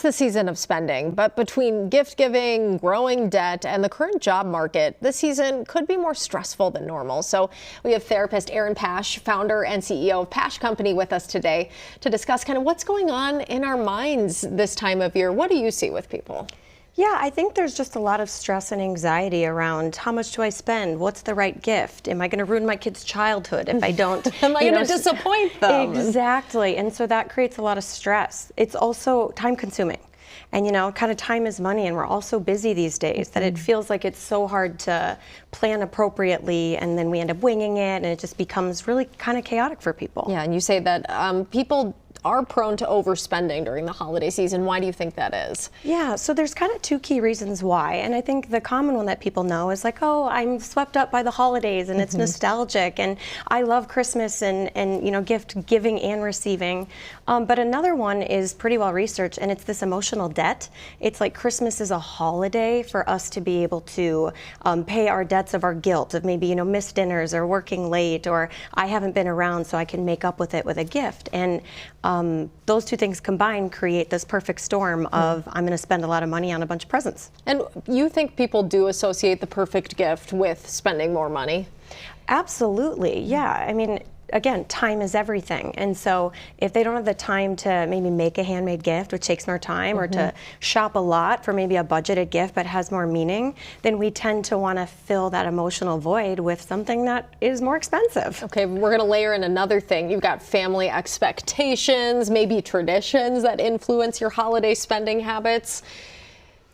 the season of spending, but between gift giving, growing debt, and the current job market, this season could be more stressful than normal. So we have therapist Erin Pash, founder and CEO of Pash Company, with us today to discuss kind of what's going on in our minds this time of year. What do you see with people? Yeah, I think there's just a lot of stress and anxiety around how much do I spend? What's the right gift? Am I going to ruin my kid's childhood if I don't? Am I going to disappoint them? Exactly. And so that creates a lot of stress. It's also time consuming. And, kind of time is money, and we're all so busy these days that it feels like it's so hard to plan appropriately, and then we end up winging it, and it just becomes really kind of chaotic for people. Yeah, and you say that people are prone to overspending during the holiday season. Why do you think that is? Yeah, so there's kind of two key reasons why. And I think the common one that people know is like, oh, I'm swept up by the holidays and it's nostalgic, and I love Christmas and gift giving and receiving. But another one is pretty well researched, and it's this emotional debt. It's like Christmas is a holiday for us to be able to pay our debts of our guilt of maybe, missed dinners or working late, or I haven't been around so I can make up with it with a gift. And those two things combined create this perfect storm of I'm going to spend a lot of money on a bunch of presents. And you think people do associate the perfect gift with spending more money? Absolutely, yeah. I mean, again, time is everything. And so if they don't have the time to maybe make a handmade gift, which takes more time, or to shop a lot for maybe a budgeted gift but has more meaning, then we tend to want to fill that emotional void with something that is more expensive. Okay, we're going to layer in another thing. You've got family expectations, maybe traditions that influence your holiday spending habits.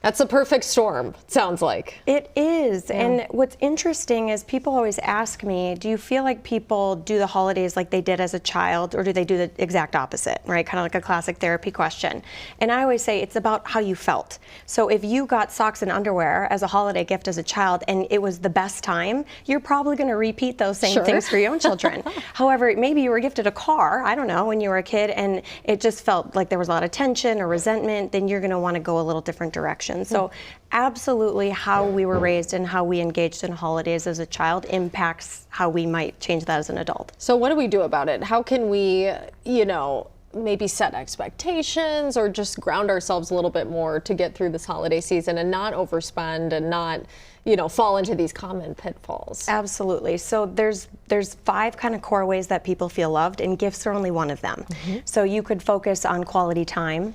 That's a perfect storm, it sounds like. It is. Yeah. And what's interesting is people always ask me, do you feel like people do the holidays like they did as a child, or do they do the exact opposite, right? Kind of like a classic therapy question. And I always say it's about how you felt. So if you got socks and underwear as a holiday gift as a child and it was the best time, you're probably going to repeat those same things for your own children. However, maybe you were gifted a car, I don't know, when you were a kid, and it just felt like there was a lot of tension or resentment, then you're going to want to go a little different direction. So absolutely how we were raised and how we engaged in holidays as a child impacts how we might change that as an adult. So what do we do about it? How can we, maybe set expectations or just ground ourselves a little bit more to get through this holiday season and not overspend and not, fall into these common pitfalls? Absolutely. So there's 5 kind of core ways that people feel loved, and gifts are only one of them. So you could focus on quality time.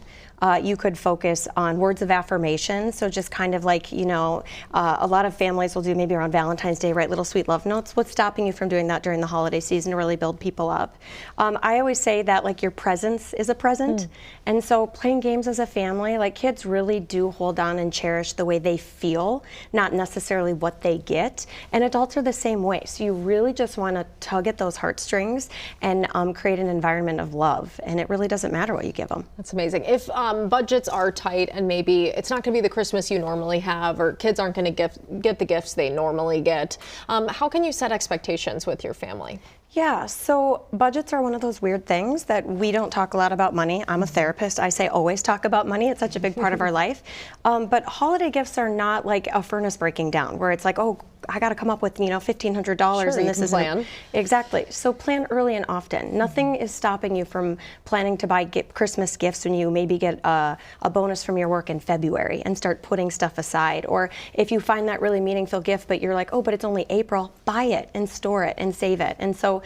You could focus on words of affirmation. So just kind of like, a lot of families will do maybe around Valentine's Day, write little sweet love notes. What's stopping you from doing that during the holiday season to really build people up? I always say that like your presence is a present. And so playing games as a family, like kids really do hold on and cherish the way they feel, not necessarily what they get. And adults are the same way. So you really just want to tug at those heartstrings and create an environment of love. And it really doesn't matter what you give them. That's amazing. If budgets are tight and maybe it's not going to be the Christmas you normally have, or kids aren't going to get the gifts they normally get, how can you set expectations with your family? Yeah, so budgets are one of those weird things that we don't talk a lot about money. I'm a therapist. I say always talk about money. It's such a big part of our life. But holiday gifts are not like a furnace breaking down where it's like, oh, I got to come up with, $1,500 and this is plan. Exactly. So plan early and often. Nothing is stopping you from planning to buy Christmas gifts when you maybe get a bonus from your work in February and start putting stuff aside. Or if you find that really meaningful gift, but you're like, oh, but it's only April, buy it and store it and save it. And so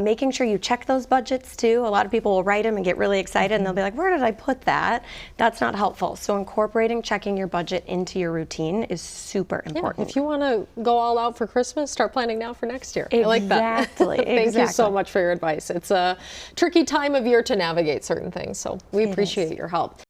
making sure you check those budgets too. A lot of people will write them and get really excited and they'll be like, where did I put that? That's not helpful. So incorporating checking your budget into your routine is super important. Yeah, if you want to go all out for Christmas, start planning now for next year. Exactly. I like that. Thank you so much for your advice. It's a tricky time of year to navigate certain things, so we appreciate your help.